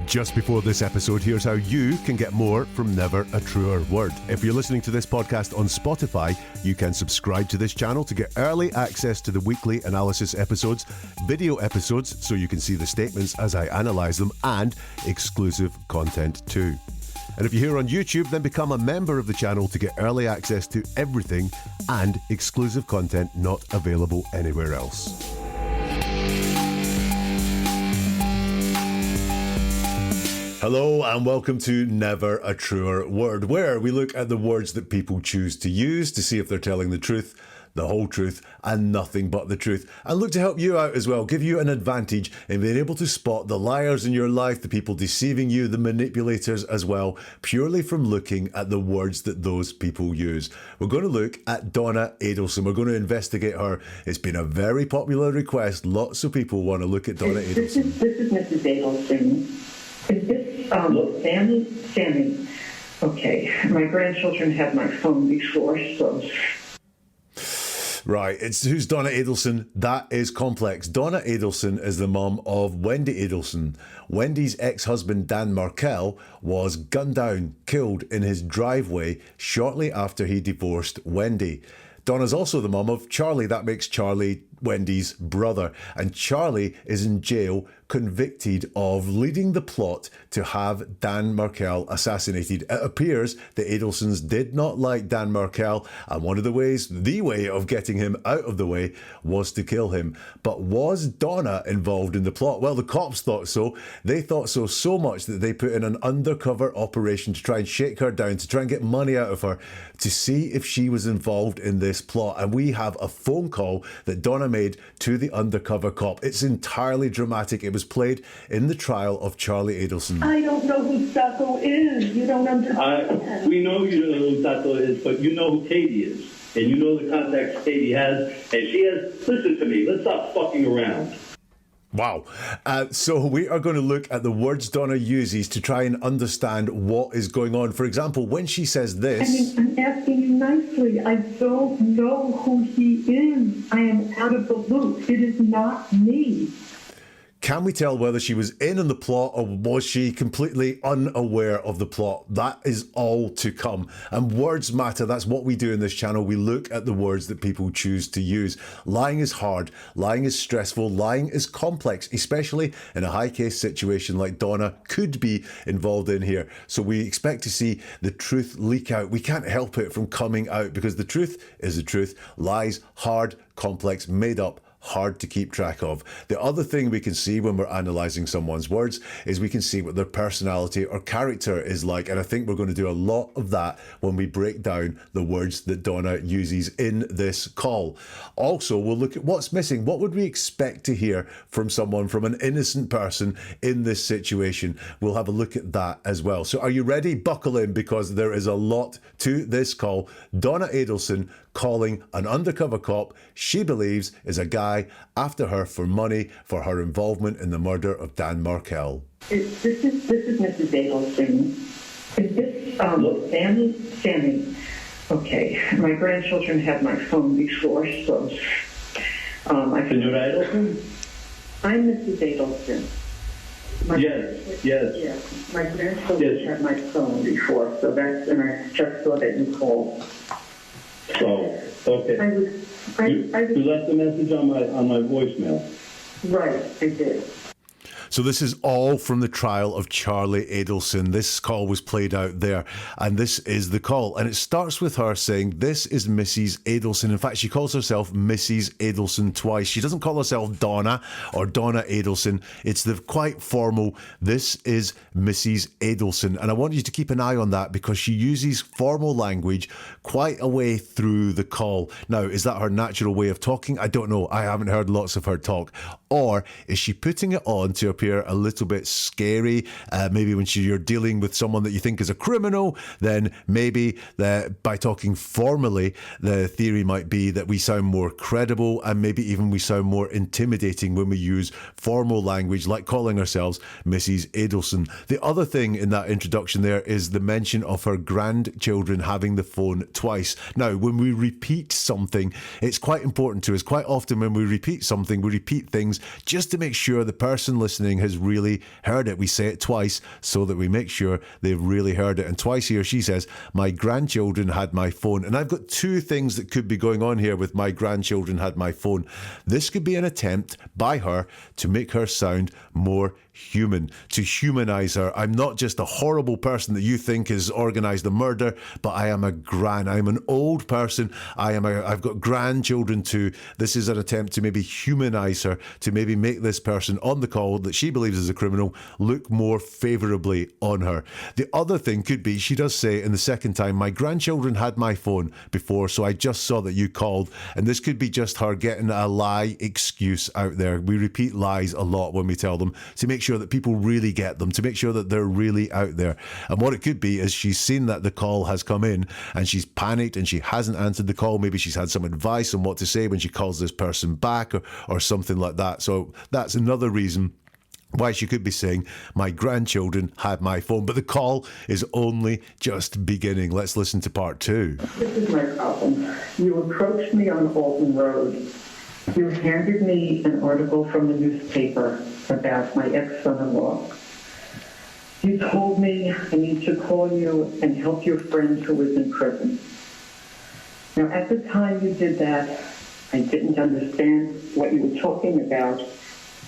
Just before this episode, here's how you can get more from Never a Truer Word. If you're listening to this podcast on Spotify, you can subscribe to this channel to get early access to the weekly analysis episodes, video episodes so you can see the statements as I analyse them, and exclusive content too. And if you're here on YouTube, then become a member of the channel to get early access to everything and exclusive content not available anywhere else. Hello and welcome to Never a Truer Word, where we look at the words that people choose to use to see if they're telling the truth, the whole truth, and nothing but the truth. And look to help you out as well, give you an advantage in being able to spot the liars in your life, the people deceiving you, the manipulators as well, purely from looking at the words that those people use. We're going to look at Donna Adelson. We're going to investigate her. It's been a very popular request. Lots of people want to look at Donna Adelson. This is Mrs. Adelson. Is this Sammy? Okay, my grandchildren had my phone before, so... Right, who's Donna Adelson? That is complex. Donna Adelson is the mum of Wendy Adelson. Wendy's ex-husband Dan Markel was gunned down, killed in his driveway shortly after he divorced Wendy. Donna's also the mum of Charlie. That makes Charlie Wendy's brother. And Charlie is in jail, convicted of leading the plot to have Dan Markel assassinated. It appears the Adelsons did not like Dan Markel, and one of the way of getting him out of the way was to kill him. But was Donna involved in the plot? Well, the cops thought so. They thought so much that they put in an undercover operation to try and shake her down, to try and get money out of her, to see if she was involved in this plot. And we have a phone call that Donna made to the undercover cop. It's entirely dramatic. It was played in the trial of Charlie Adelson. I don't know who Sacco is. You don't understand. We know you don't know who Sacco is, but you know who Katie is. And you know the contacts Katie has. And she has, listen to me, let's stop fucking around. Wow. So we are going to look at the words Donna uses to try and understand what is going on. For example, when she says this... I'm asking you nicely. I don't know who he is. I am out of the loop. It is not me. Can we tell whether she was in on the plot or was she completely unaware of the plot? That is all to come. And words matter. That's what we do in this channel. We look at the words that people choose to use. Lying is hard. Lying is stressful. Lying is complex, especially in a high-case situation like Donna could be involved in here. So we expect to see the truth leak out. We can't help it from coming out because the truth is the truth. Lies, hard, complex, made up, hard to keep track of. The other thing we can see when we're analysing someone's words is we can see what their personality or character is like. And I think we're going to do a lot of that when we break down the words that Donna uses in this call. Also, we'll look at what's missing. What would we expect to hear from someone, from an innocent person in this situation? We'll have a look at that as well. So are you ready? Buckle in, because there is a lot to this call. Donna Adelson calling an undercover cop she believes is a guy after her for money for her involvement in the murder of Dan Markel. This is Mrs. Adelson. Is this Sammy? Okay, my grandchildren had my phone before, so Senora Adelson? I'm Mrs. Adelson. Yes. My grandchildren had my phone before, so that's, and I just saw that you called. Oh, okay. You left a message on my voicemail. Right, I did. So this is all from the trial of Charlie Adelson. This call was played out there, and this is the call. And it starts with her saying, this is Mrs. Adelson. In fact, she calls herself Mrs. Adelson twice. She doesn't call herself Donna or Donna Adelson. It's the quite formal, this is Mrs. Adelson. And I want you to keep an eye on that because she uses formal language quite a way through the call. Now, is that her natural way of talking? I don't know. I haven't heard lots of her talk. Or is she putting it on to appear a little bit scary? Maybe when you're dealing with someone that you think is a criminal, then maybe by talking formally, the theory might be that we sound more credible and maybe even we sound more intimidating when we use formal language like calling ourselves Mrs. Adelson. The other thing in that introduction there is the mention of her grandchildren having the phone twice. Now, when we repeat something, it's quite important to us. Quite often when we repeat something, we repeat things times just to make sure the person listening has really heard it. We say it twice so that we make sure they've really heard it. And twice here she says, my grandchildren had my phone. And I've got two things that could be going on here with my grandchildren had my phone. This could be an attempt by her to make her sound more human, to humanize her. I'm not just a horrible person that you think has organized the murder, but I am I'm an old person. I've got grandchildren too. This is an attempt to maybe humanize her, to maybe make this person on the call that she believes is a criminal look more favorably on her. The other thing could be, she does say in the second time, my grandchildren had my phone before, so I just saw that you called. And this could be just her getting a lie excuse out there. We repeat lies a lot when we tell them to make sure that people really get them, to make sure that they're really out there. And what it could be is she's seen that the call has come in and she's panicked and she hasn't answered the call. Maybe she's had some advice on what to say when she calls this person back or something like that. So that's another reason why she could be saying, my grandchildren had my phone. But the call is only just beginning. Let's listen to part two. This is my problem. You approached me on Alton Road. You handed me an article from the newspaper about my ex-son-in-law. You told me I need to call you and help your friend who was in prison. Now, at the time you did that, I didn't understand what you were talking about.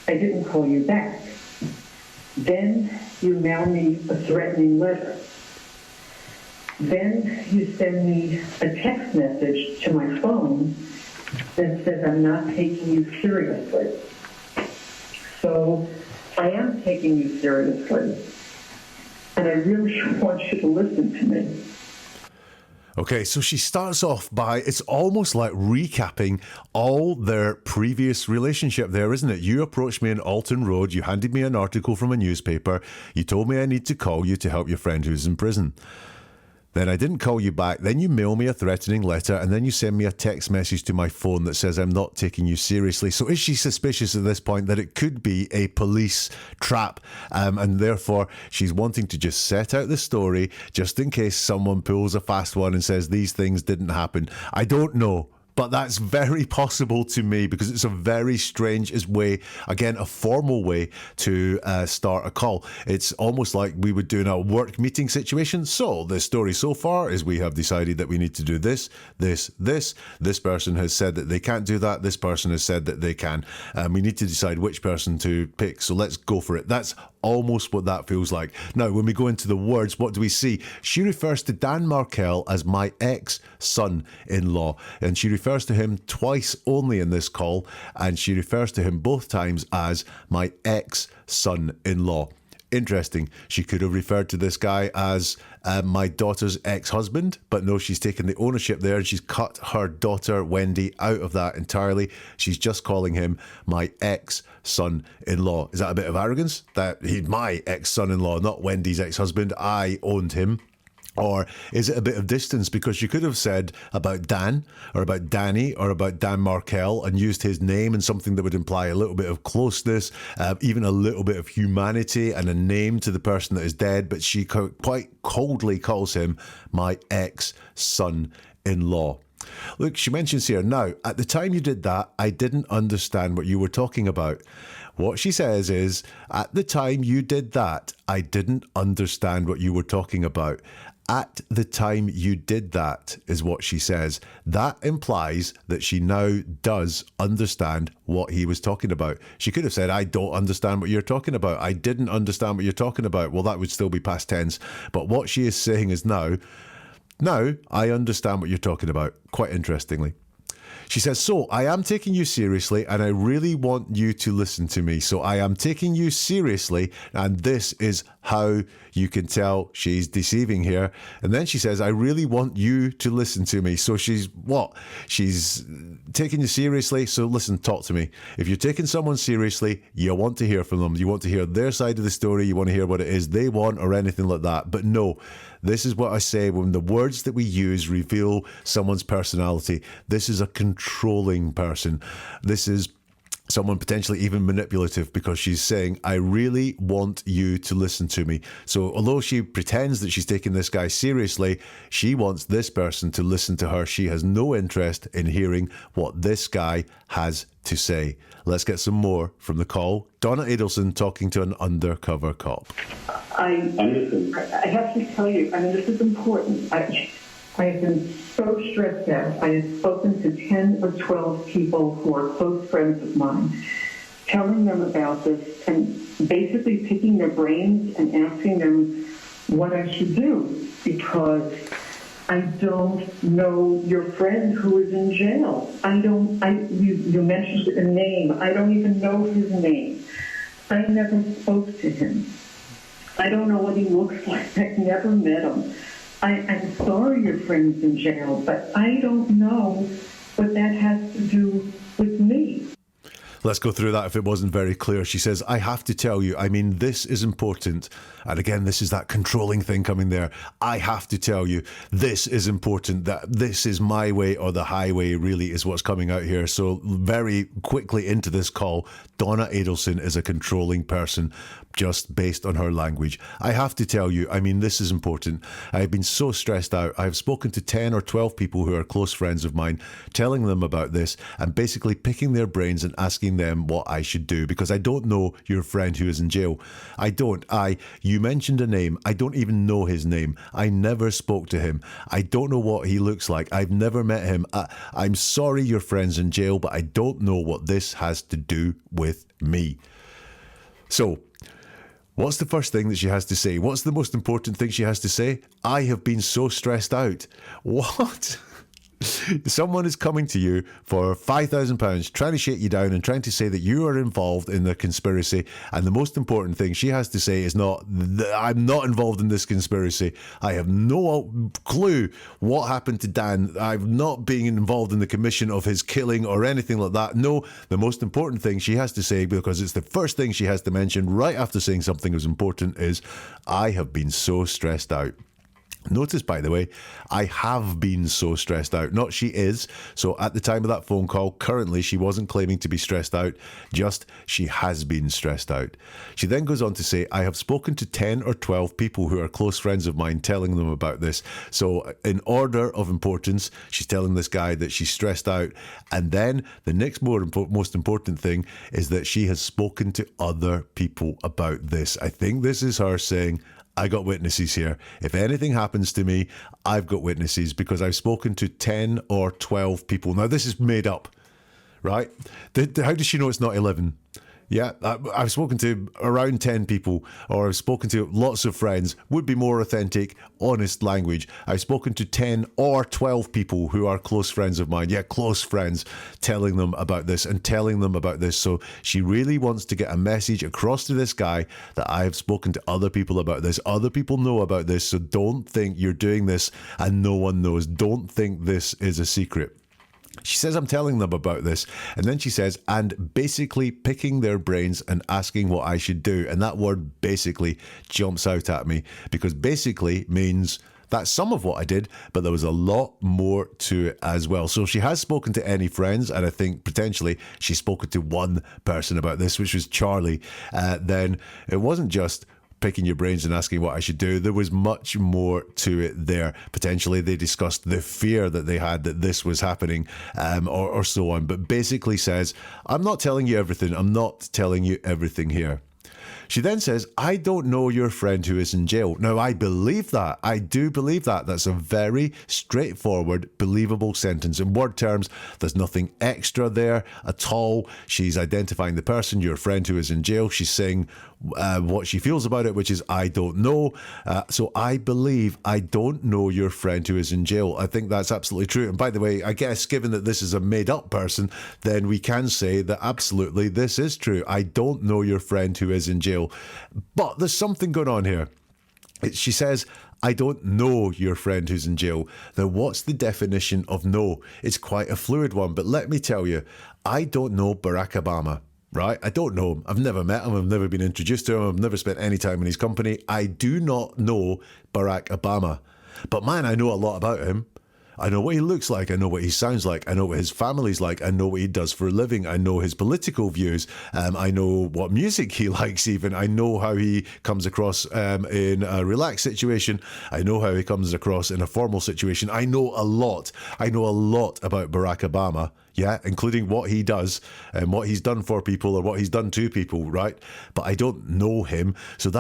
I didn't call you back. Then you mail me a threatening letter. Then you send me a text message to my phone that says I'm not taking you seriously. So I am taking you seriously, and I really want you to listen to me. Okay, so she starts off by, it's almost like recapping all their previous relationship there, isn't it? You approached me in Alton Road, you handed me an article from a newspaper, you told me I need to call you to help your friend who's in prison. Then I didn't call you back. Then you mail me a threatening letter, and then you send me a text message to my phone that says I'm not taking you seriously. So is she suspicious at this point that it could be a police trap, and therefore she's wanting to just set out the story just in case someone pulls a fast one and says these things didn't happen? I don't know. But that's very possible to me because it's a very strange way, again, a formal way to start a call. It's almost like we would do in a work meeting situation. So the story so far is we have decided that we need to do this, this, this. This person has said that they can't do that. This person has said that they can. We need to decide which person to pick. So let's go for it. That's almost what that feels like. Now, when we go into the words, what do we see? She refers to Dan Markel as my ex-son-in-law, and she refers to him twice only in this call, and she refers to him both times as my ex-son-in-law. Interesting. She could have referred to this guy as my daughter's ex-husband, but no, she's taken the ownership there and she's cut her daughter, Wendy, out of that entirely. She's just calling him my ex-son-in-law. Is that a bit of arrogance? That he's my ex-son-in-law, not Wendy's ex-husband. I owned him. Or is it a bit of distance? Because you could have said about Dan or about Danny or about Dan Markel and used his name and something that would imply a little bit of closeness, even a little bit of humanity and a name to the person that is dead. But she quite coldly calls him my ex-son-in-law. Look, she mentions here, now, at the time you did that, I didn't understand what you were talking about. What she says is, at the time you did that, I didn't understand what you were talking about. At the time you did that is what she says. That implies that she now does understand what he was talking about. She could have said, I don't understand what you're talking about. I didn't understand what you're talking about. Well, that would still be past tense. But what she is saying is now I understand what you're talking about. Quite interestingly. She says, so I am taking you seriously and I really want you to listen to me. So I am taking you seriously, and this is how you can tell she's deceiving here. And then she says, I really want you to listen to me. So she's what? She's taking you seriously. So listen, talk to me. If you're taking someone seriously, you want to hear from them. You want to hear their side of the story. You want to hear what it is they want or anything like that. But no, this is what I say when the words that we use reveal someone's personality. This is a controlling person. This is someone potentially even manipulative, because she's saying, I really want you to listen to me. So although she pretends that she's taking this guy seriously, she wants this person to listen to her. She has no interest in hearing what this guy has to say. Let's get some more from the call. Donna Adelson talking to an undercover cop. I have to tell you, I mean, this is important. I have been so stressed out. I have spoken to 10 or 12 people who are close friends of mine, telling them about this and basically picking their brains and asking them what I should do, because I don't know your friend who is in jail. You mentioned a name. I don't even know his name. I never spoke to him. I don't know what he looks like. I've never met him. I'm sorry your friend's in jail, but I don't know what that has to do with me. Let's go through that if it wasn't very clear. She says, I have to tell you, I mean, this is important. And again, this is that controlling thing coming there. I have to tell you, this is important, that this is my way or the highway really is what's coming out here. So very quickly into this call, Donna Adelson is a controlling person just based on her language. I have to tell you, I mean, this is important. I've been so stressed out. I've spoken to 10 or 12 people who are close friends of mine, telling them about this and basically picking their brains and asking them what I should do, because I don't know your friend who is in jail. You mentioned a name. I don't even know his name. I never spoke to him. I don't know what he looks like. I've never met him. I'm sorry your friend's in jail, but I don't know what this has to do with me. So, what's the first thing that she has to say? What's the most important thing she has to say? I have been so stressed out. What? Someone is coming to you for £5,000, trying to shake you down and trying to say that you are involved in the conspiracy. And the most important thing she has to say is not, I'm not involved in this conspiracy. I have no clue what happened to Dan. I'm not being involved in the commission of his killing or anything like that. No, the most important thing she has to say, because it's the first thing she has to mention right after saying something is important, is I have been so stressed out. Notice, by the way, I have been so stressed out, not she is. So at the time of that phone call, currently she wasn't claiming to be stressed out, just she has been stressed out. She then goes on to say, I have spoken to 10 or 12 people who are close friends of mine, telling them about this. So in order of importance, she's telling this guy that she's stressed out. And then the next most important thing is that she has spoken to other people about this. I think this is her saying, I got witnesses here. If anything happens to me, I've got witnesses, because I've spoken to 10 or 12 people. Now, this is made up, right? How does she know it's not 11? Yeah, I've spoken to around 10 people, or I've spoken to lots of friends, would be more authentic, honest language. I've spoken to 10 or 12 people who are close friends of mine. Yeah, close friends, telling them about this and telling them about this. So she really wants to get a message across to this guy that I've spoken to other people about this. Other people know about this, so don't think you're doing this and no one knows. Don't think this is a secret. She says, I'm telling them about this. And then she says, and basically picking their brains and asking what I should do. And that word basically jumps out at me, because basically means that's some of what I did, but there was a lot more to it as well. So she has spoken to any friends, and I think potentially she's spoken to one person about this, which was Charlie. Then it wasn't just picking your brains and asking what I should do. There was much more to it there. Potentially they discussed the fear that they had that this was happening, or so on. But basically says, I'm not telling you everything. I'm not telling you everything here. She then says, I don't know your friend who is in jail. Now, I believe that. I do believe that. That's a very straightforward, believable sentence. In word terms, there's nothing extra there at all. She's identifying the person, your friend who is in jail. She's saying what she feels about it, which is, I don't know. So I believe I don't know your friend who is in jail. I think that's absolutely true. And by the way, I guess given that this is a made up person, then we can say that absolutely this is true. I don't know your friend who is in jail. But there's something going on here. She says, I don't know your friend who's in jail. Now, what's the definition of know? It's quite a fluid one, but let me tell you, I don't know Barack Obama. Right? I don't know him. I've never met him. I've never been introduced to him. I've never spent any time in his company. I do not know Barack Obama. But man, I know a lot about him. I know what he looks like. I know what he sounds like. I know what his family's like. I know what he does for a living. I know his political views. I know what music he likes even. I know how he comes across in a relaxed situation. I know how he comes across in a formal situation. I know a lot. I know a lot about Barack Obama. Yeah, including what he does and what he's done for people or what he's done to people, right? But I don't know him. So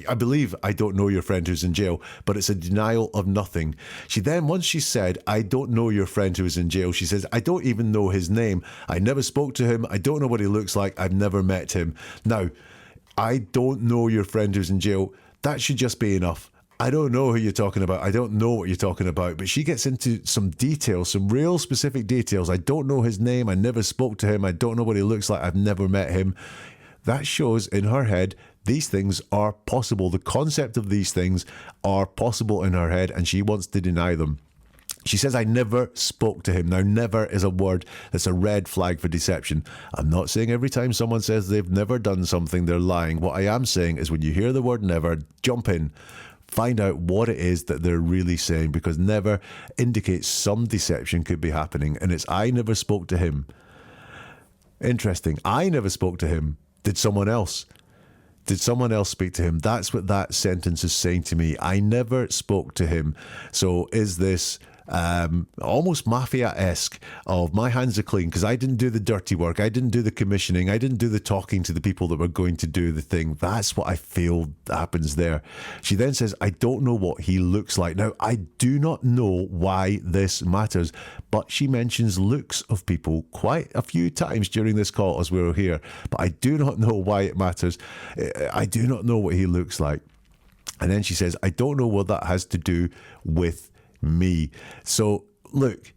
I believe I don't know your friend who's in jail, but it's a denial of nothing. She then, once she said, I don't know your friend who is in jail, she says, I don't even know his name. I never spoke to him. I don't know what he looks like. I've never met him. Now, I don't know your friend who's in jail. That should just be enough. I don't know who you're talking about. I don't know what you're talking about. But she gets into some details, some real specific details. I don't know his name. I never spoke to him. I don't know what he looks like. I've never met him. That shows in her head these things are possible. The concept of these things are possible in her head, and she wants to deny them. She says, I never spoke to him. Now, never is a word that's a red flag for deception. I'm not saying every time someone says they've never done something, they're lying. What I am saying is when you hear the word never, jump in. Find out what it is that they're really saying, because never indicates some deception could be happening. And it's, I never spoke to him. Interesting. I never spoke to him. Did someone else? Did someone else speak to him? That's what that sentence is saying to me. I never spoke to him. So is this almost mafia-esque of my hands are clean because I didn't do the dirty work. I didn't do the commissioning. I didn't do the talking to the people that were going to do the thing. That's what I feel happens there. She then says, I don't know what he looks like. Now, I do not know why this matters, but she mentions looks of people quite a few times during this call as we were here, but I do not know why it matters. I do not know what he looks like. And then she says, I don't know what that has to do with me. So, look,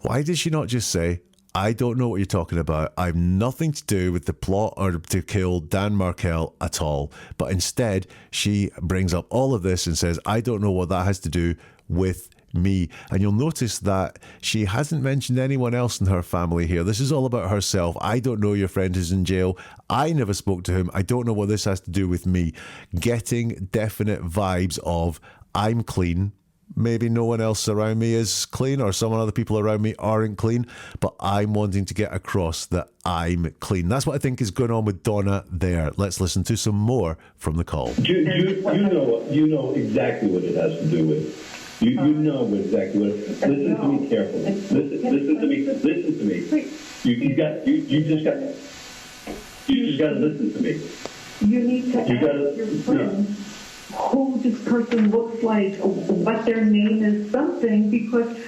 why did she not just say, I don't know what you're talking about. I've nothing to do with the plot or to kill Dan Markel at all. But instead, she brings up all of this and says, I don't know what that has to do with me. And you'll notice that she hasn't mentioned anyone else in her family here. This is all about herself. I don't know your friend who's in jail. I never spoke to him. I don't know what this has to do with me. Getting definite vibes of I'm clean. Maybe no one else around me is clean, or some other people around me aren't clean, but I'm wanting to get across that I'm clean. That's what I think is going on with Donna there. Let's listen to some more from the call. You know exactly what it has to do with. You know exactly what. Listen to me carefully. Listen to me. You just got to listen to me. You need to ask your friends who this person looks like, what their name is, something, because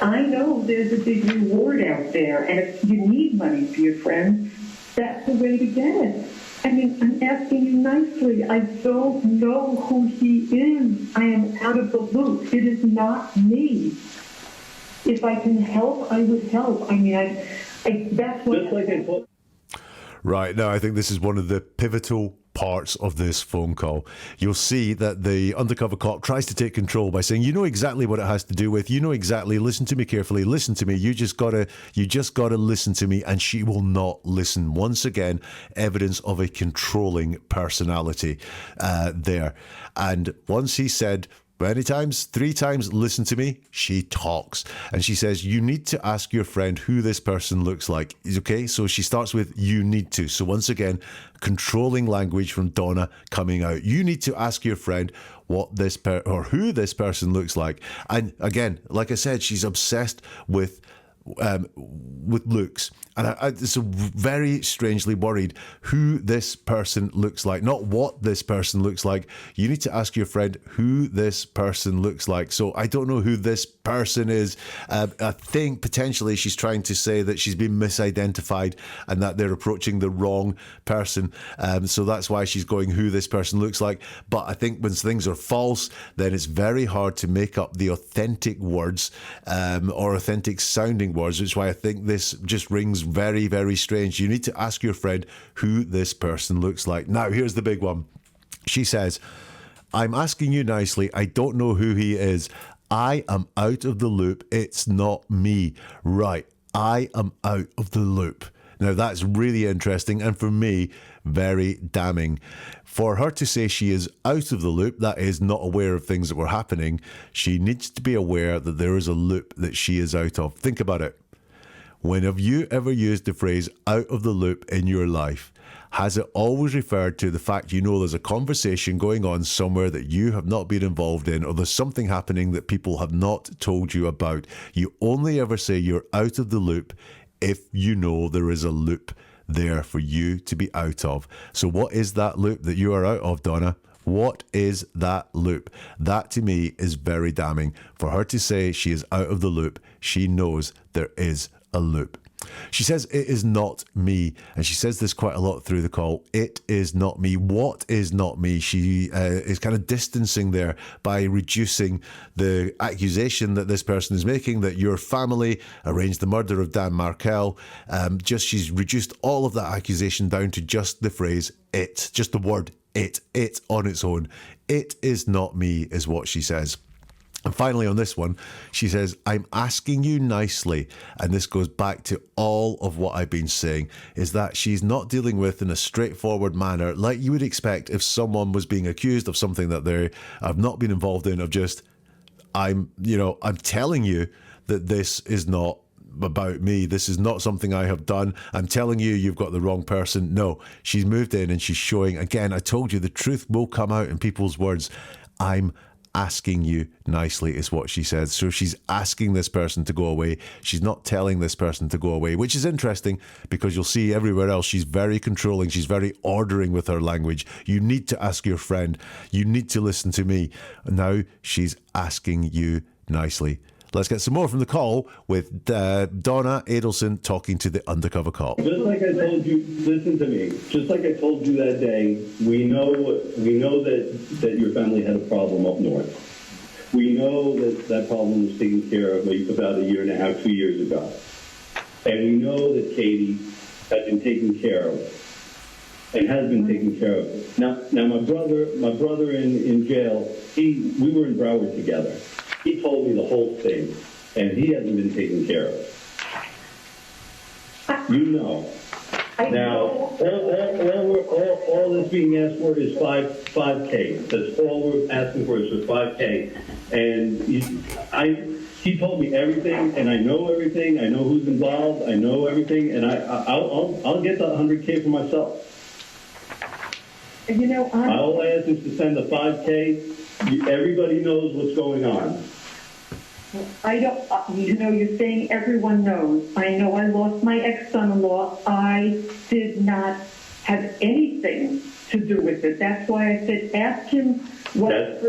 I know there's a big reward out there, and if you need money for your friends, that's the way to get it. I mean, I'm asking you nicely. I don't know who he is. I am out of the loop. It is not me. If I can help, I would help. I mean, that's what... Just like I told. Right, now I think this is one of the pivotal parts of this phone call. You'll see that the undercover cop tries to take control by saying, you know exactly what it has to do with, you know exactly, listen to me carefully, listen to me, you just gotta listen to me, and she will not listen. Once again, evidence of a controlling personality there. And once he said, many times, 3 times, listen to me, she talks. And she says, you need to ask your friend who this person looks like. Okay, so she starts with, you need to. So once again, controlling language from Donna coming out. You need to ask your friend what this or who this person looks like. And again, like I said, she's obsessed with looks, and I so very strangely worried who this person looks like, not what this person looks like. You need to ask your friend who this person looks like. So I don't know who this person is. I think potentially she's trying to say that she's been misidentified and that they're approaching the wrong person. So that's why she's going who this person looks like. But I think when things are false, then it's very hard to make up the authentic words or authentic sounding words, which is why I think this just rings very, very strange. You need to ask your friend who this person looks like. Now, here's the big one. She says, I'm asking you nicely. I don't know who he is. I am out of the loop. It's not me. Right. I am out of the loop. Now, that's really interesting, and for me, very damning. For her to say she is out of the loop, that is, not aware of things that were happening, she needs to be aware that there is a loop that she is out of. Think about it. When have you ever used the phrase out of the loop in your life? Has it always referred to the fact you know there's a conversation going on somewhere that you have not been involved in, or there's something happening that people have not told you about? You only ever say you're out of the loop if you know there is a loop there for you to be out of. So what is that loop that you are out of, Donna? What is that loop? That to me is very damning. For her to say she is out of the loop, she knows there is a loop. She says, it is not me. And she says this quite a lot through the call. It is not me. What is not me? She is kind of distancing there by reducing the accusation that this person is making, that your family arranged the murder of Dan Markel. She's reduced all of that accusation down to just the phrase it, just the word it on its own. It is not me is what she says. And finally, on this one, she says, I'm asking you nicely, and this goes back to all of what I've been saying, is that she's not dealing with in a straightforward manner like you would expect if someone was being accused of something that they have not been involved in, of just, I'm telling you that this is not about me. This is not something I have done. I'm telling you, you've got the wrong person. No, she's moved in and she's showing, again, I told you the truth will come out in people's words. I'm asking you nicely is what she said. So she's asking this person to go away. She's not telling this person to go away, which is interesting because you'll see everywhere else she's very controlling. She's very ordering with her language. You need to ask your friend. You need to listen to me. Now she's asking you nicely. Let's get some more from the call with Donna Adelson talking to the undercover cop. Just like I told you, listen to me. Just like I told you that day, we know that your family had a problem up north. We know that problem was taken care of about a year and a half, 2 years ago. And we know that Katie had been taken care of and has been taken care of. Now my brother in jail, we were in Broward together. He told me the whole thing, and he hasn't been taken care of. You know. Now, all that's being asked for is 5K. That's all we're asking for is for 5K. And he told me everything, and I know everything. I know who's involved. I know everything, and I'll get the 100K for myself. You know, all I ask is to send the 5K. Everybody knows what's going on. I don't, you're saying everyone knows. I know I lost my ex-son-in-law. I did not have anything to do with it. That's why I said, ask him what...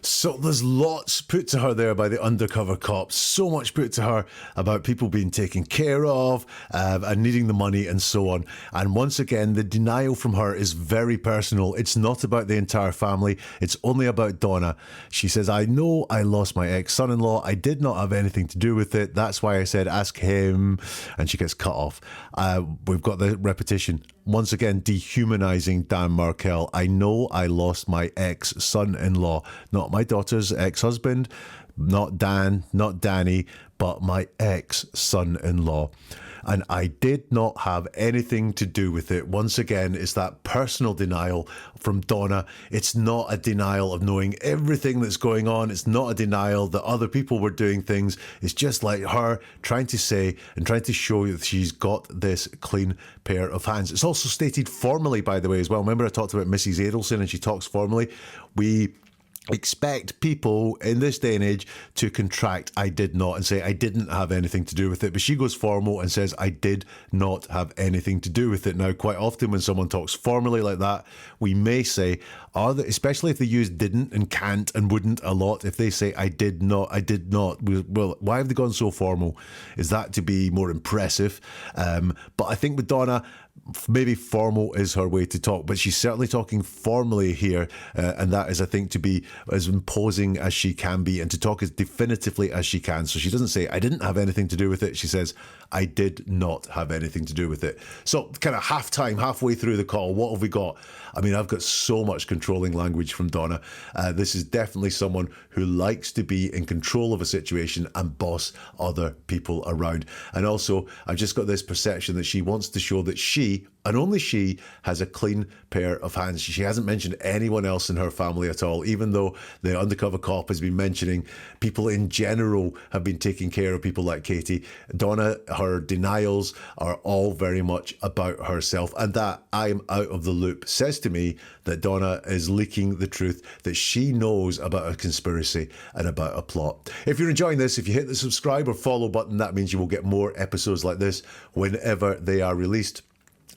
So there's lots put to her there by the undercover cops. So much put to her about people being taken care of and needing the money and so on. And once again, the denial from her is very personal. It's not about the entire family. It's only about Donna. She says, I know I lost my ex-son-in-law. I did not have anything to do with it. That's why I said, ask him. And she gets cut off. We've got the repetition. Once again, dehumanizing Dan Markel. I know I lost my ex-son-in-law, not my daughter's ex-husband, not Dan, not Danny, but my ex-son-in-law. And I did not have anything to do with it. Once again, it's that personal denial from Donna. It's not a denial of knowing everything that's going on. It's not a denial that other people were doing things. It's just like her trying to say and trying to show you that she's got this clean pair of hands. It's also stated formally, by the way, as well. Remember I talked about Mrs. Adelson and she talks formally? We expect people in this day and age to contract I did not and say I didn't have anything to do with it, but she goes formal and says I did not have anything to do with it. Now, quite often when someone talks formally like that, we may say, especially if they use didn't and can't and wouldn't a lot, if they say I did not, well, why have they gone so formal? Is that to be more impressive? But I think with Donna, maybe formal is her way to talk, but she's certainly talking formally here, and that is, I think, to be as imposing as she can be and to talk as definitively as she can. So she doesn't say, I didn't have anything to do with it. She says, I did not have anything to do with it. So kind of halftime, halfway through the call, what have we got? I mean, I've got so much controlling language from Donna. This is definitely someone who likes to be in control of a situation and boss other people around. And also, I've just got this perception that she wants to show that she, and only she, has a clean pair of hands. She hasn't mentioned anyone else in her family at all, even though the undercover cop has been mentioning people in general have been taking care of people like Katie. Donna, her denials are all very much about herself, and that I'm out of the loop says to me that Donna is leaking the truth that she knows about a conspiracy and about a plot. If you're enjoying this, if you hit the subscribe or follow button, that means you will get more episodes like this whenever they are released.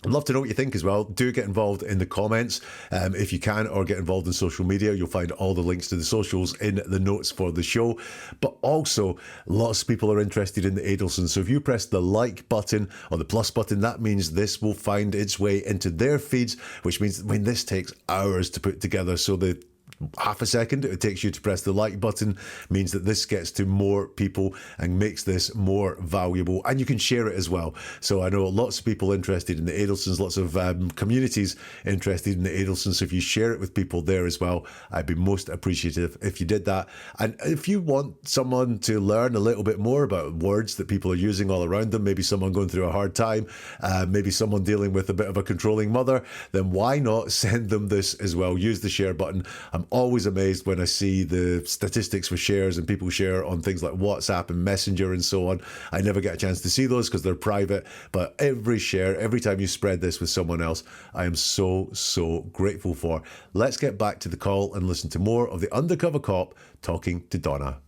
I'd love to know what you think as well. Do get involved in the comments if you can, or get involved in social media. You'll find all the links to the socials in the notes for the show. But also, lots of people are interested in the Adelsons. So if you press the like button or the plus button, that means this will find its way into their feeds, which means when this takes hours to put together. So the half a second it takes you to press the like button means that this gets to more people and makes this more valuable, and you can share it as well. So I know lots of people interested in the Adelsons, lots of communities interested in the Adelsons. So if you share it with people there as well, I'd be most appreciative if you did that. And if you want someone to learn a little bit more about words that people are using all around them, maybe someone going through a hard time, maybe someone dealing with a bit of a controlling mother, then why not send them this as well? Use the share button. I'm always amazed when I see the statistics for shares and people share on things like WhatsApp and Messenger and so on. I never get a chance to see those because they're private, but every share, every time you spread this with someone else, I am so grateful for. Let's get back to the call and listen to more of the undercover cop talking to Donna.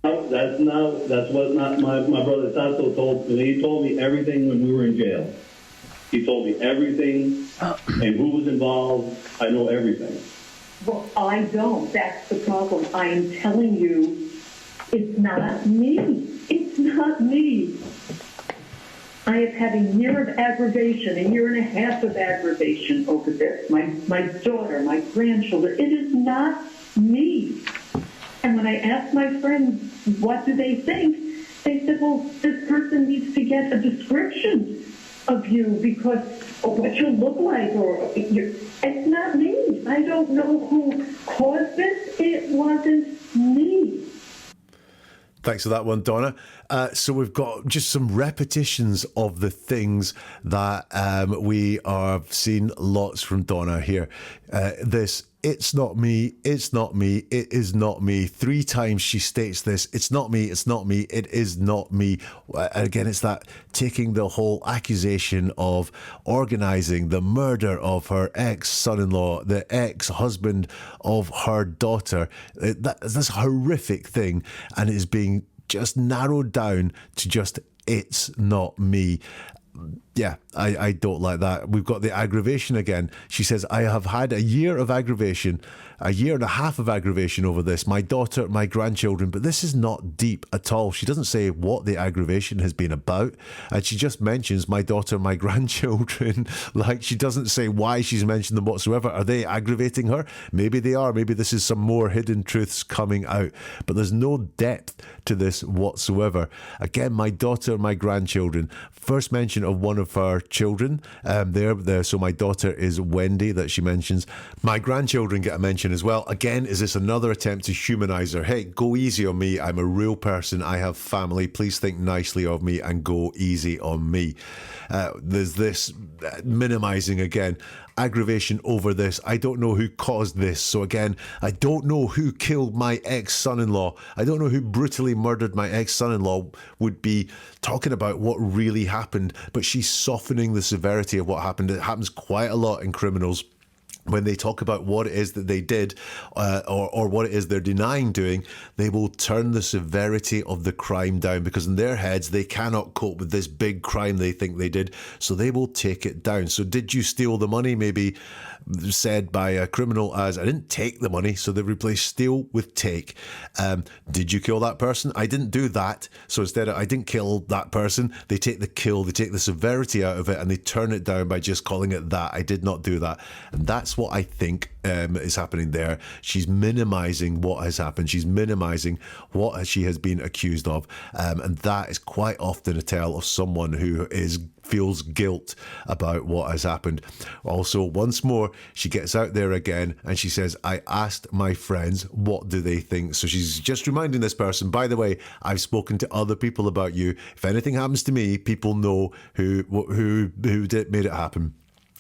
That's what not my brother Tasso told me. He told me everything when we were in jail. He told me everything and who was involved. I know everything. Well, I don't. That's the problem. I am telling you, it's not me. It's not me. I have had a year of aggravation, a year and a half of aggravation over this. My daughter, my grandchildren. It is not me. And when I asked my friends, what do they think? They said, well, this person needs to get a description of you because of what you look like, or it's not me. I don't know who caused this. It wasn't me. Thanks for that one, Donna. So we've got just some repetitions of the things that we are seeing lots from Donna here. It's not me, it's not me, it is not me. 3 times she states this, it's not me, it is not me. Again, it's that taking the whole accusation of organising the murder of her ex-son-in-law, the ex-husband of her daughter. That's a horrific thing, and it is being just narrowed down to just, it's not me. Yeah, I don't like that. We've got the aggravation again. She says, I have had a year of aggravation, a year and a half of aggravation over this. My daughter, my grandchildren, but this is not deep at all. She doesn't say what the aggravation has been about. And she just mentions my daughter, my grandchildren. Like, she doesn't say why she's mentioned them whatsoever. Are they aggravating her? Maybe they are. Maybe this is some more hidden truths coming out. But there's no depth to this whatsoever. Again, my daughter, my grandchildren. First mention of one of her children there. So my daughter is Wendy that she mentions. My grandchildren get a mention as well. Again, is this another attempt to humanize her? Hey, go easy on me. I'm a real person. I have family. Please think nicely of me and go easy on me. There's this minimizing again. Aggravation over this. I don't know who caused this. So again, I don't know who killed my ex-son-in-law. I don't know who brutally murdered my ex-son-in-law. Would be talking about what really happened, but she's softening the severity of what happened. It happens quite a lot in criminals. When they talk about what it is that they did or what it is they're denying doing, they will turn the severity of the crime down because in their heads, they cannot cope with this big crime they think they did. So they will take it down. So did you steal the money? Maybe said by a criminal as, I didn't take the money. So they replace steal with take. Did you kill that person? I didn't do that. So instead of I didn't kill that person, they take the kill, they take the severity out of it and they turn it down by just calling it that. I did not do that. And that's that's what I think is happening there. She's minimizing what has happened. She's minimizing what she has been accused of. And that is quite often a tale of someone who feels guilt about what has happened. Also, once more, she gets out there again and she says, I asked my friends, what do they think? So she's just reminding this person, by the way, I've spoken to other people about you. If anything happens to me, people know who made it happen.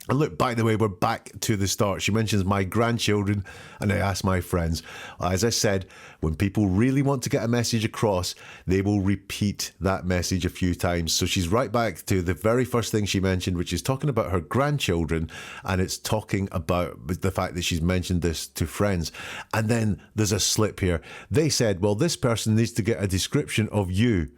And look, by the way, we're back to the start. She mentions my grandchildren and I ask my friends. As I said, when people really want to get a message across, they will repeat that message a few times. So she's right back to the very first thing she mentioned, which is talking about her grandchildren, and it's talking about the fact that she's mentioned this to friends. And then there's a slip here. They said, well, this person needs to get a description of you.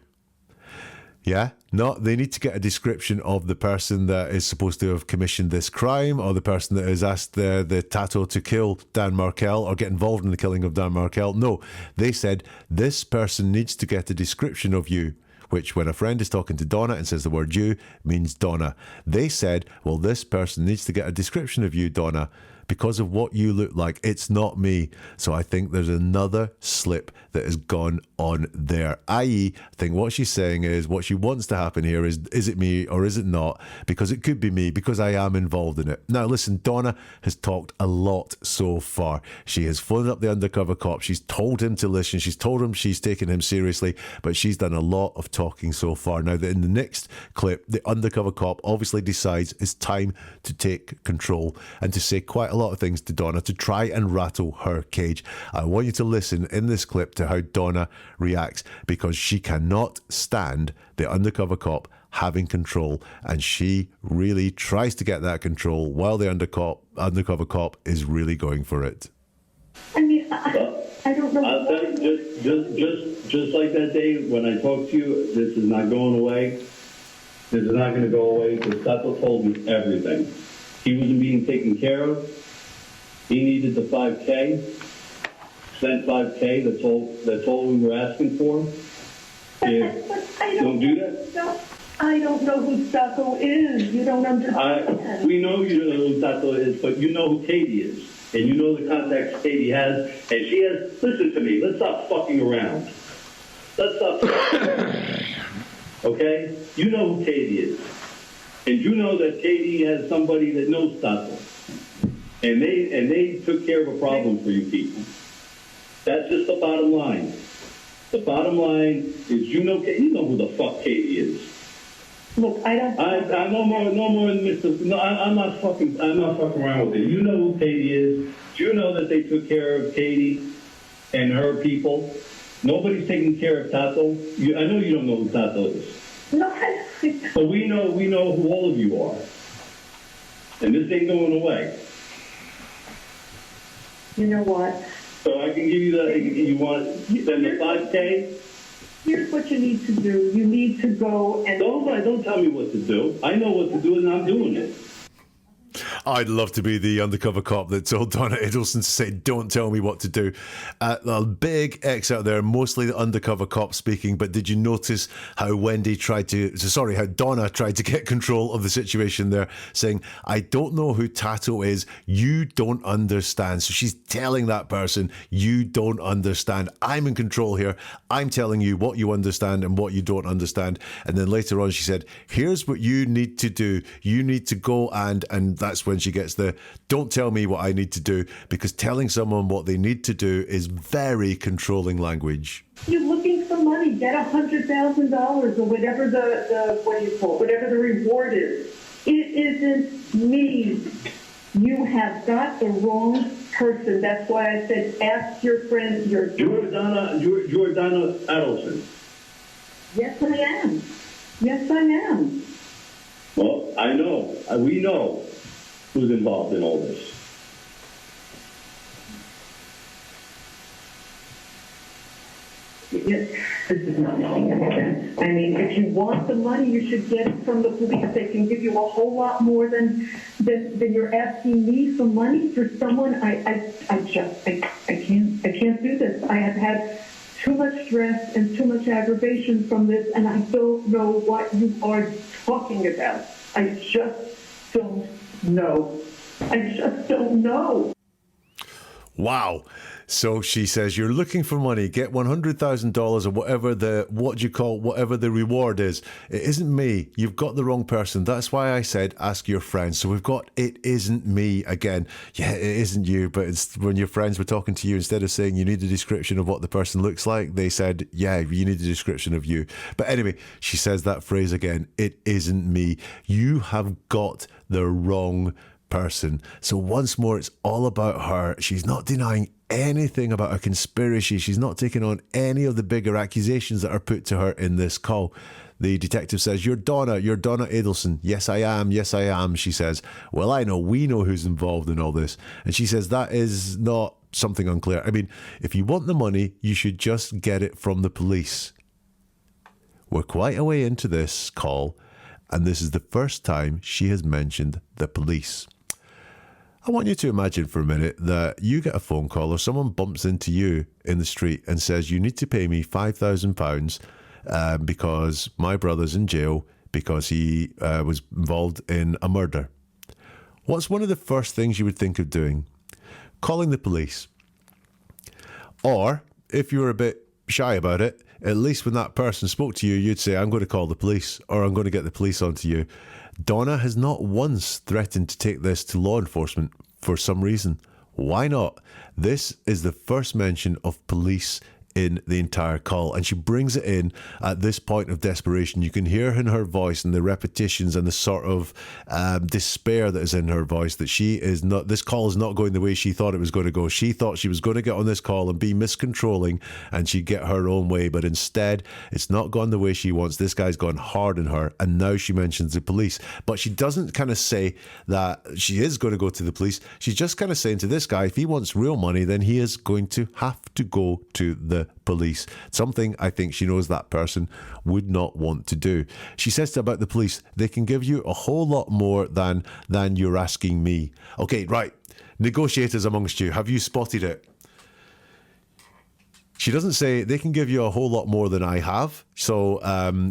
Yeah, no, they need to get a description of the person that is supposed to have commissioned this crime, or the person that has asked the Tato to kill Dan Markel or get involved in the killing of Dan Markel. No, they said this person needs to get a description of you, which when a friend is talking to Donna and says the word you means Donna. They said, well, this person needs to get a description of you, Donna, because of what you look like. It's not me. So I think there's another slip that has gone on there. I.e., I think what she's saying is, what she wants to happen here is it me or is it not? Because it could be me, because I am involved in it. Now, listen, Donna has talked a lot so far. She has phoned up the undercover cop. She's told him to listen. She's told him she's taken him seriously, but she's done a lot of talking so far. Now, in the next clip, the undercover cop obviously decides it's time to take control and to say quite a lot of things to Donna to try and rattle her cage. I want you to listen in this clip to how Donna reacts, because she cannot stand the undercover cop having control, and she really tries to get that control while the undercover cop is really going for it. I mean, I don't know. I'll tell you, just like that day when I talked to you, this is not going away. This is not going to go away, because Tato told me everything. He wasn't being taken care of. He needed the 5K, sent 5K, that's all we were asking for. Don't do that? I don't know who Tato is. You don't understand. We know you don't know who Tato is, but you know who Katie is. And you know the contacts Katie has. And she has, listen to me, let's stop fucking around. Let's stop fucking around. Okay? You know who Katie is. And you know that Katie has somebody that knows Tato. And they took care of a problem for you people. That's just the bottom line. The bottom line is you know who the fuck Katie is. Look, I no more than Mr. No, I'm not fucking around with it. You know who Katie is. You know that they took care of Katie and her people. Nobody's taking care of Tato. I know you don't know who Tato is. No, but we know who all of you are. And this ain't going away. You know what? So I can give you the, you want, then the 5K? Here's what you need to do. You need to go and... Don't tell me what to do. I know what to do, and I'm doing it. I'd love to be the undercover cop that told Donna Adelson to say, don't tell me what to do. A big X out there, mostly the undercover cop speaking, but did you notice how how Donna tried to get control of the situation there, saying, I don't know who Tato is, you don't understand. So she's telling that person, you don't understand. I'm in control here. I'm telling you what you understand and what you don't understand. And then later on she said, here's what you need to do. You need to go and that's when she gets the, don't tell me what I need to do, because telling someone what they need to do is very controlling language. You're looking for money. Get $100,000 or whatever whatever the reward is. It isn't me. You have got the wrong person. That's why I said, ask your friend. You're Donna Adelson. Yes, I am. Yes, I am. Well, I know. We know who's involved in all this. Yes, this is not making any sense. I mean, if you want the money, you should get it from the police. They can give you a whole lot more than you're asking me for money for someone. I can't do this. I have had too much stress and too much aggravation from this, and I don't know what you are talking about. I just don't know. I just don't know. Wow. So she says, you're looking for money, get $100,000 or whatever the reward is. It isn't me. You've got the wrong person. That's why I said, ask your friends. So we've got, it isn't me again. Yeah, it isn't you. But it's when your friends were talking to you, instead of saying you need a description of what the person looks like, they said, yeah, you need a description of you. But anyway, she says that phrase again, it isn't me. You have got the wrong person. So once more, it's all about her. She's not denying anything about a conspiracy. She's not taking on any of the bigger accusations that are put to her in this call. The detective says, you're Donna Adelson. Yes, I am, she says. Well, we know who's involved in all this. And she says, that is not something unclear. I mean, if you want the money, you should just get it from the police. We're quite a way into this call, and this is the first time she has mentioned the police. I want you to imagine for a minute that you get a phone call or someone bumps into you in the street and says, you need to pay me £5,000 because my brother's in jail because he was involved in a murder. What's one of the first things you would think of doing? Calling the police. Or, if you were a bit shy about it, at least when that person spoke to you, you'd say, I'm going to call the police, or I'm going to get the police onto you. Donna has not once threatened to take this to law enforcement for some reason. Why not? This is the first mention of police in the entire call, and she brings it in at this point of desperation. You can hear in her voice and the repetitions and the sort of despair that is in her voice that she is not, this call is not going the way she thought it was going to go. She thought she was going to get on this call and be miscontrolling and she'd get her own way, but instead it's not gone the way she wants. This guy's gone hard on her, and now she mentions the police, but she doesn't kind of say that she is going to go to the police. She's just kind of saying to this guy, if he wants real money, then he is going to have to go to the police. Something I think she knows that person would not want to do. She says about the police, they can give you a whole lot more than you're asking me. Okay, right. Negotiators amongst you, have you spotted it? She doesn't say they can give you a whole lot more than I have. So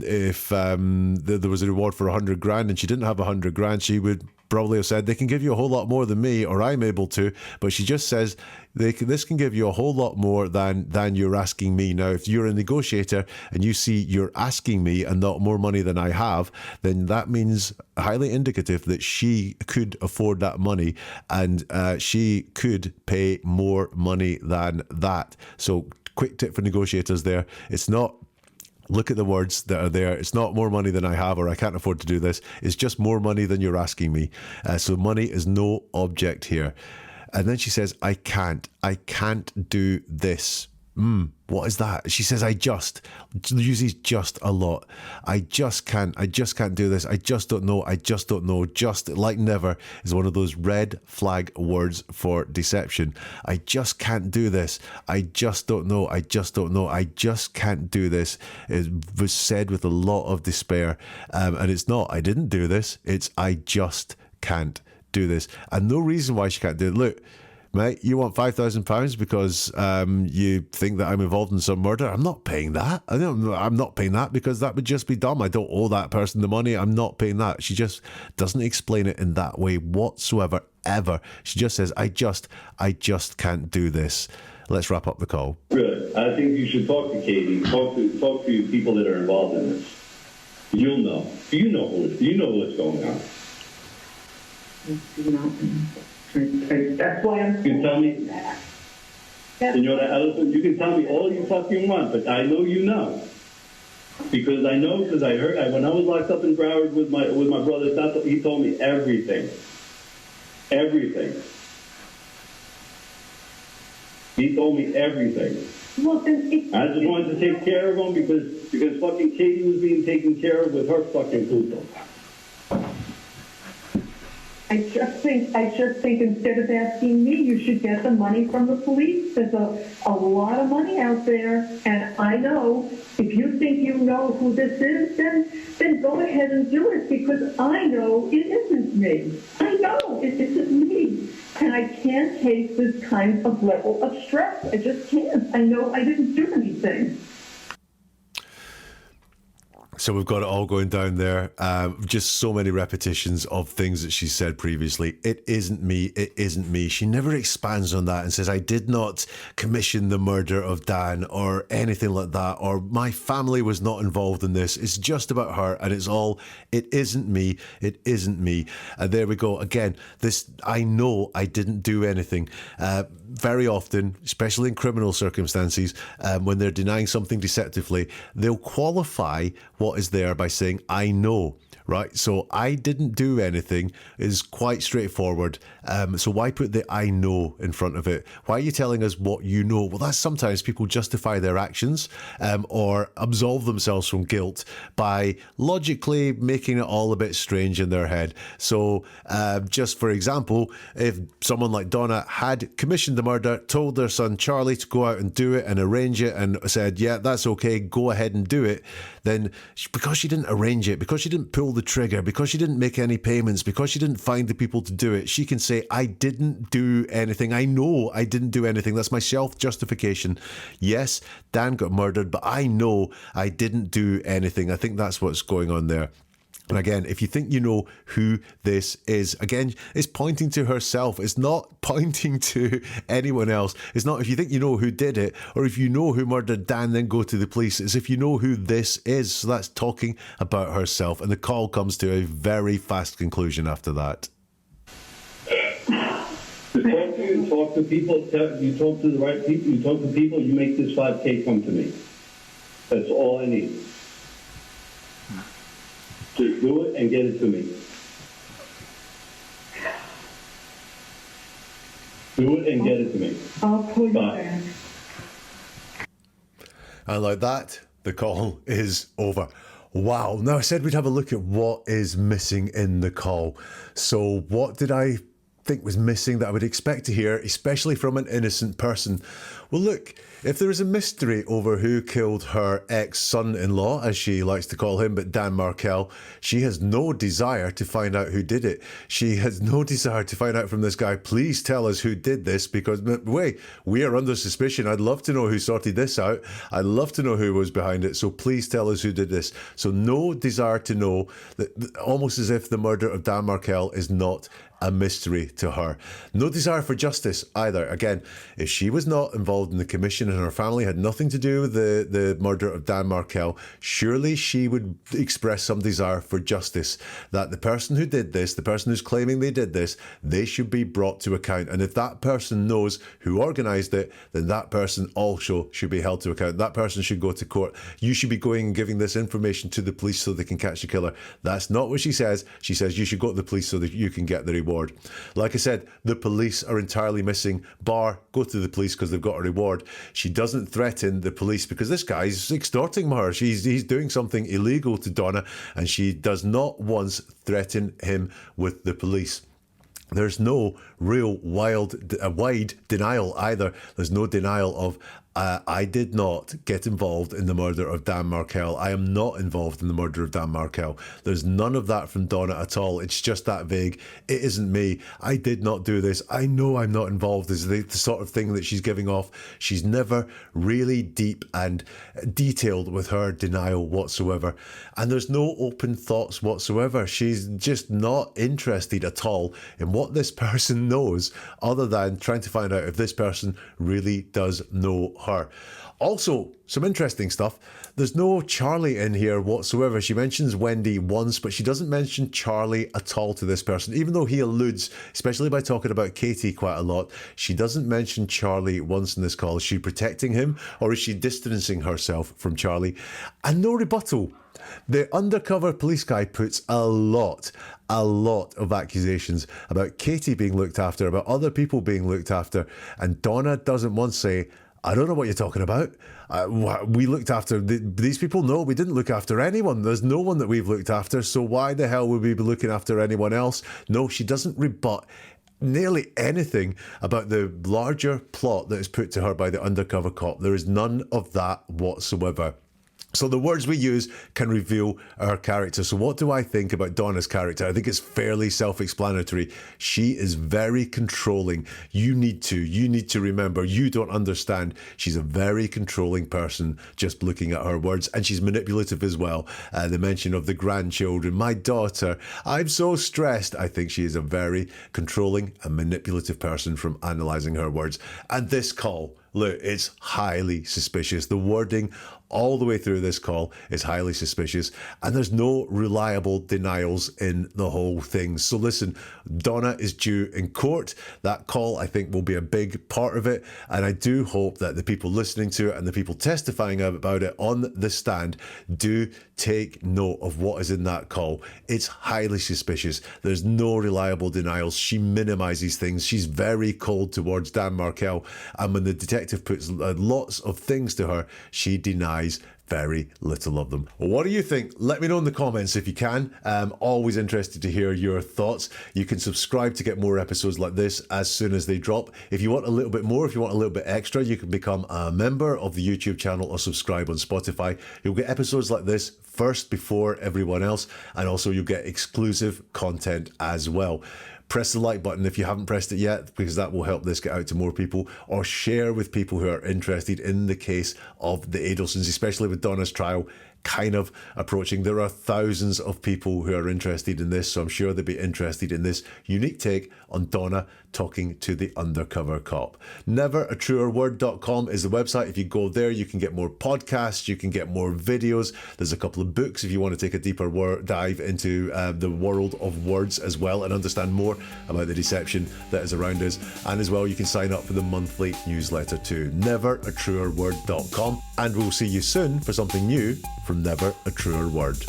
if there was a reward for 100 grand and she didn't have 100 grand, she would probably have said they can give you a whole lot more than me, or I'm able to. But she just says this can give you a whole lot more than you're asking me. Now, if you're a negotiator and you see you're asking me and not more money than I have, then that means highly indicative that she could afford that money, and she could pay more money than that. So quick tip for negotiators there. It's not, look at the words that are there. It's not more money than I have, or I can't afford to do this. It's just more money than you're asking me. So money is no object here. And then she says, I can't do this. What is that? She says, uses just a lot. I just can't do this. I just don't know. Just like never is one of those red flag words for deception. I just can't do this. I just don't know. I just can't do this. It was said with a lot of despair. And it's not, I didn't do this. It's, I just can't do this. And no reason why she can't do it. Look, mate, you want £5,000 because you think that I'm involved in some murder? I'm not paying that. I'm not paying that because that would just be dumb. I don't owe that person the money. I'm not paying that. She just doesn't explain it in that way whatsoever, ever. She just says, I just can't do this. Let's wrap up the call. Good. I think you should talk to Katie. Talk to people that are involved in this. You'll know. You know what's going on. That's why I'm. You can tell me, Senora Adelson, you can tell me all you fucking want, but I know you know. Because I know, because I heard, when I was locked up in Broward with my brother, he told me everything. Everything. He told me everything. Well, then I just wanted to take care of him because fucking Katie was being taken care of with her fucking poodle. I just think instead of asking me, you should get the money from the police. There's a lot of money out there, and I know if you think you know who this is, then go ahead and do it, because I know it isn't me. I know it isn't me, and I can't take this kind of level of stress. I just can't. I know I didn't do anything. So we've got it all going down there. Just so many repetitions of things that she said previously. It isn't me. It isn't me. She never expands on that and says, I did not commission the murder of Dan or anything like that, or my family was not involved in this. It's just about her, and it's all, it isn't me. It isn't me. And there we go. Again, this, I know I didn't do anything. Very often, especially in criminal circumstances, when they're denying something deceptively, they'll qualify what is there by saying, I know. Right, so I didn't do anything is quite straightforward. So why put the I know in front of it? Why are you telling us what you know? Well, that's sometimes people justify their actions or absolve themselves from guilt by logically making it all a bit strange in their head. So just for example, if someone like Donna had commissioned the murder, told their son Charlie to go out and do it and arrange it and said, yeah, that's okay, go ahead and do it, then because she didn't arrange it, because she didn't pull the trigger, because she didn't make any payments, because she didn't find the people to do it, she can say, I didn't do anything. I know I didn't do anything. That's my self-justification. Yes, Dan got murdered, but I know I didn't do anything. I think that's what's going on there. And again, if you think you know who this is, again, it's pointing to herself. It's not pointing to anyone else. It's not if you think you know who did it, or if you know who murdered Dan, then go to the police. It's if you know who this is. So that's talking about herself. And the call comes to a very fast conclusion after that. You talk to people, you talk to the right people, you talk to people, you make this 5K come to me. That's all I need. Just do it and get it to me. Do it and get it to me. I'll call you back. And like that, the call is over. Wow. Now, I said we'd have a look at what is missing in the call. So what did I think was missing that I would expect to hear, especially from an innocent person? Well, look, if there is a mystery over who killed her ex-son-in-law, as she likes to call him, but Dan Markel, she has no desire to find out who did it. She has no desire to find out from this guy, please tell us who did this, because, wait, we are under suspicion. I'd love to know who sorted this out. I'd love to know who was behind it, so please tell us who did this. So no desire to know, that, almost as if the murder of Dan Markel is not a mystery to her. No desire for justice either. Again, if she was not involved in the commission and her family had nothing to do with the murder of Dan Markel, surely she would express some desire for justice, that the person who did this, the person who's claiming they did this, they should be brought to account. And if that person knows who organised it, then that person also should be held to account. That person should go to court. You should be going and giving this information to the police so they can catch the killer. That's not what she says. She says you should go to the police so that you can get the reward. Like I said, the police are entirely missing, bar go to the police because they've got a reward. She doesn't threaten the police because this guy's extorting her. He's doing something illegal to Donna, and she does not once threaten him with the police. There's no real wide denial either. There's no denial of I did not get involved in the murder of Dan Markel. I am not involved in the murder of Dan Markel. There's none of that from Donna at all. It's just that vague. It isn't me. I did not do this. I know I'm not involved is the sort of thing that she's giving off. She's never really deep and detailed with her denial whatsoever. And there's no open thoughts whatsoever. She's just not interested at all in what this person knows, other than trying to find out if this person really does know her. Also, some interesting stuff. There's no Charlie in here whatsoever. She mentions Wendy once, but she doesn't mention Charlie at all to this person, even though he alludes, especially by talking about Katie quite a lot. She doesn't mention Charlie once in this call. Is she protecting him, or is she distancing herself from Charlie? And no rebuttal. The undercover police guy puts a lot of accusations about Katie being looked after, about other people being looked after, and Donna doesn't once say, I don't know what you're talking about. We looked after these people. No, we didn't look after anyone. There's no one that we've looked after. So why the hell would we be looking after anyone else? No, she doesn't rebut nearly anything about the larger plot that is put to her by the undercover cop. There is none of that whatsoever. So the words we use can reveal our character. So what do I think about Donna's character? I think it's fairly self-explanatory. She is very controlling. You need to remember, you don't understand. She's a very controlling person just looking at her words, and she's manipulative as well. The mention of the grandchildren, my daughter, I'm so stressed. I think she is a very controlling and manipulative person from analysing her words. And this call, look, it's highly suspicious. The wording all the way through this call is highly suspicious, and there's no reliable denials in the whole thing. So listen, Donna is due in court. That call, I think, will be a big part of it, and I do hope that the people listening to it and the people testifying about it on the stand do take note of what is in that call. It's highly suspicious. There's no reliable denials. She minimizes things. She's very cold towards Dan Markel, and when the detective puts lots of things to her, she denies very little of them. What do you think? Let me know in the comments if you can. I'm always interested to hear your thoughts. You can subscribe to get more episodes like this as soon as they drop. If you want a little bit more, if you want a little bit extra, you can become a member of the YouTube channel or subscribe on Spotify. You'll get episodes like this first before everyone else, and also you'll get exclusive content as well. Press the like button if you haven't pressed it yet, because that will help this get out to more people, or share with people who are interested in the case of the Adelsons, especially with Donna's trial kind of approaching. There are thousands of people who are interested in this, so I'm sure they'll be interested in this unique take on Donna talking to the undercover cop. Neveratruerword.com is the website. If you go there, you can get more podcasts, you can get more videos. There's a couple of books if you want to take a deeper dive into the world of words as well, and understand more about the deception that is around us. And as well, you can sign up for the monthly newsletter too. Neveratruerword.com, and we'll see you soon for something new from Never a Truer Word.